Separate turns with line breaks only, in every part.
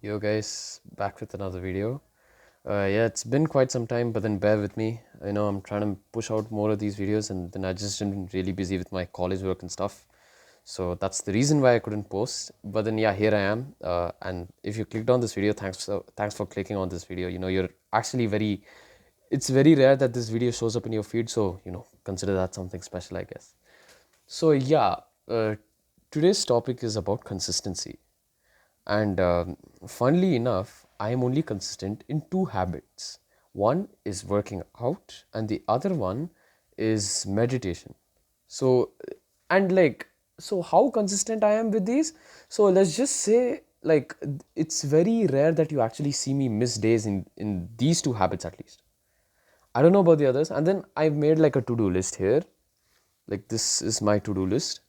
Yo guys, back with another video. Yeah, it's been quite some time, but then bear with me. I know I'm trying to push out more of these videos, and then I just been really busy with my college work and stuff. So that's the reason why I couldn't post. But then yeah, here I am. And if you clicked on this video, thanks for clicking on this video. You're actually very. It's very rare that this video shows up in your feed, so consider that something special, I guess. So yeah, today's topic is about consistency. And funnily enough, I am only consistent in two habits. One is working out, and the other one is meditation. So, and like, so how consistent I am with these? So, let's just say, like, it's very rare that you actually see me miss days in these two habits at least. I don't know about the others. And then I've made like a to do list here, like this is my to-do list,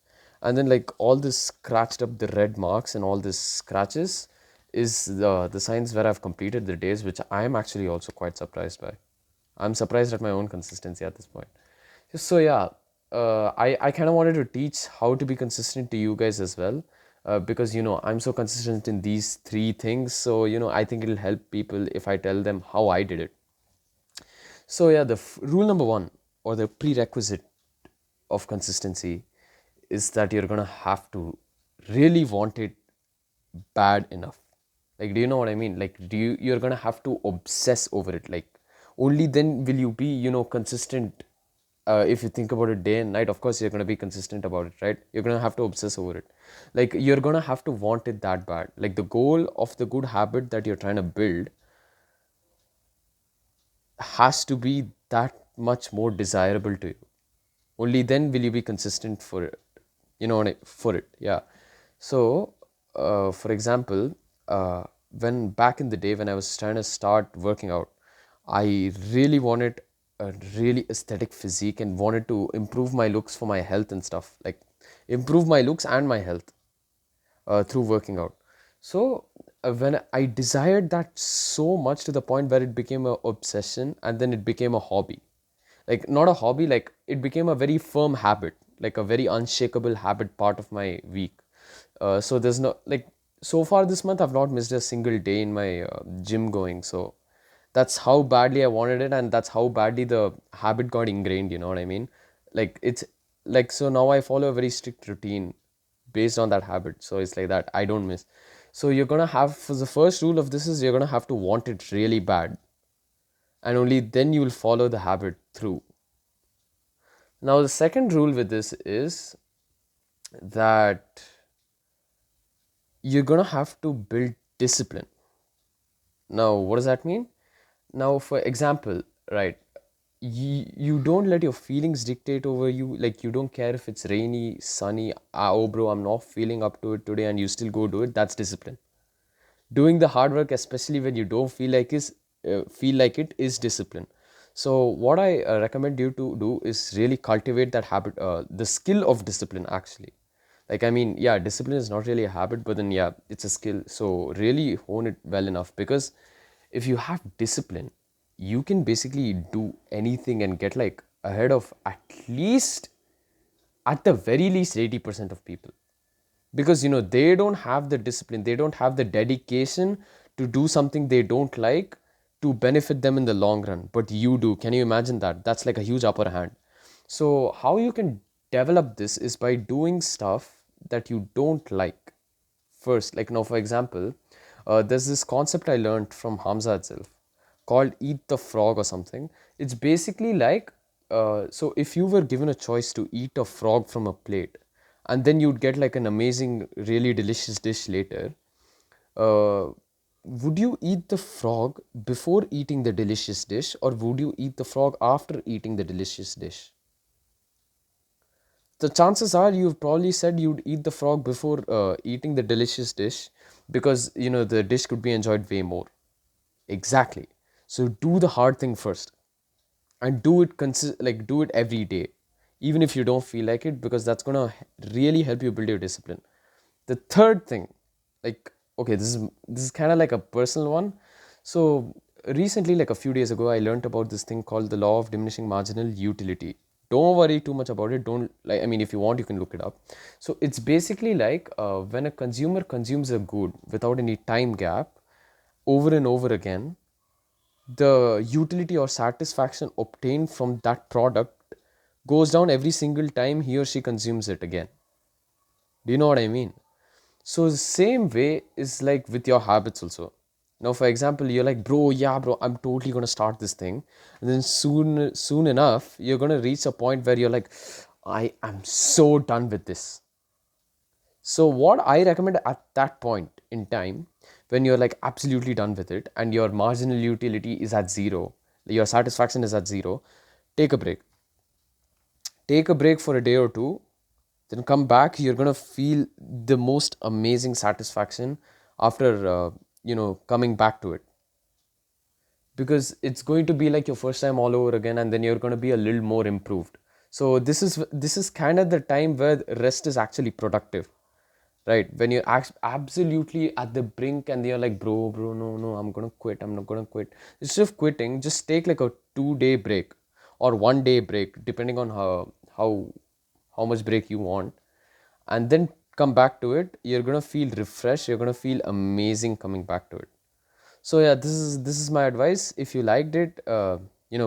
and then like all this scratched up, the red marks and all this scratches is the signs where I've completed the days, which I am actually also quite surprised by. I'm surprised at my own consistency at this point. So yeah, I kind of wanted to teach how to be consistent to you guys as well, because I'm so consistent in these three things. So I think it'll help people if I tell them how I did it. So yeah, the rule number one, or the prerequisite of consistency, is that you're gonna have to really want it bad enough. Like, do you know what I mean? Like, you're gonna have to obsess over it. Like, only then will you be, consistent. If you think about it day and night, of course you're gonna be consistent about it, right? You're gonna have to obsess over it. Like, you're gonna have to want it that bad. Like, the goal of the good habit that you're trying to build has to be that much more desirable to you. Only then will you be consistent for it. For it, yeah. So for example, when back in the day when I was trying to start working out, I really wanted a really aesthetic physique and wanted to improve my looks for my health and stuff, like improve my looks and my health through working out. So when I desired that so much to the point where it became an obsession, and then it became a hobby. Like, not a hobby, like it became a very firm habit, like a very unshakable habit, part of my week. So there's no, like, so far this month I've not missed a single day in my gym going. So that's how badly I wanted it, and that's how badly the habit got ingrained, you know what I mean? Like, it's like, so now I follow a very strict routine based on that habit, so it's like that I don't miss. So you're gonna have, for the first rule of this is, you're gonna have to want it really bad, and only then you will follow the habit through. Now the second rule with this is that you're gonna have to build discipline. Now, what does that mean? Now, for example, right, you don't let your feelings dictate over you. Like, you don't care if it's rainy, sunny. Oh, bro, I'm not feeling up to it today, and you still go do it. That's discipline. Doing the hard work, especially when you don't feel like it, is discipline. So, what I recommend you to do is really cultivate that habit, the skill of discipline, actually. Like, I mean, yeah, discipline is not really a habit, but then yeah, it's a skill. So really hone it well enough, because if you have discipline, you can basically do anything and get like ahead of, at the very least, 80% of people. Because they don't have the discipline, they don't have the dedication to do something they don't like, to benefit them in the long run, but you do. Can you imagine that? That's like a huge upper hand. So how you can develop this is by doing stuff that you don't like first. Like, now, for example, there's this concept I learned from Hamza itself, called eat the frog or something. It's basically like, so if you were given a choice to eat a frog from a plate, and then you'd get like an amazing, really delicious dish later, uh, would you eat the frog before eating the delicious dish, or would you eat the frog after eating the delicious dish? The chances are you've probably said you'd eat the frog before eating the delicious dish, because the dish could be enjoyed way more. Exactly. So do the hard thing first, and do it like do it every day, even if you don't feel like it, because that's going to really help you build your discipline. The third thing, like, okay, this is kind of like a personal one. So recently, like a few days ago, I learned about this thing called the law of diminishing marginal utility. Don't worry too much about it. Don't, like, I mean, if you want, you can look it up. So it's basically like, when a consumer consumes a good without any time gap, over and over again, the utility or satisfaction obtained from that product goes down every single time he or she consumes it again. Do you know what I mean? So the same way is like with your habits also. Now, for example, you're like, bro, yeah, bro, I'm totally gonna start this thing, and then soon enough, you're gonna reach a point where you're like, I am so done with this. So what I recommend at that point in time, when you're like absolutely done with it and your marginal utility is at zero, your satisfaction is at zero, take a break. Take a break for a day or two, then come back. You're gonna feel the most amazing satisfaction after coming back to it, because it's going to be like your first time all over again, and then you're going to be a little more improved. So this is kind of the time where rest is actually productive, right? When you're absolutely at the brink and you're like, bro, no, I'm gonna quit, I'm not gonna quit. Instead of quitting, just take like a 2 day break or 1 day break, depending on how much break you want, and then come back to it. You're gonna feel refreshed, you're gonna feel amazing coming back to it. So yeah, this is my advice. If you liked it,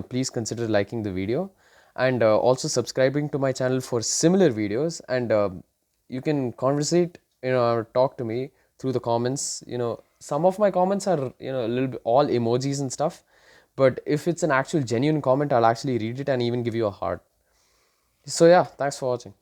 please consider liking the video, and also subscribing to my channel for similar videos. And you can conversate, or talk to me through the comments. Some of my comments are a little bit all emojis and stuff, but if it's an actual genuine comment, I'll actually read it and even give you a heart. So yeah, thanks for watching.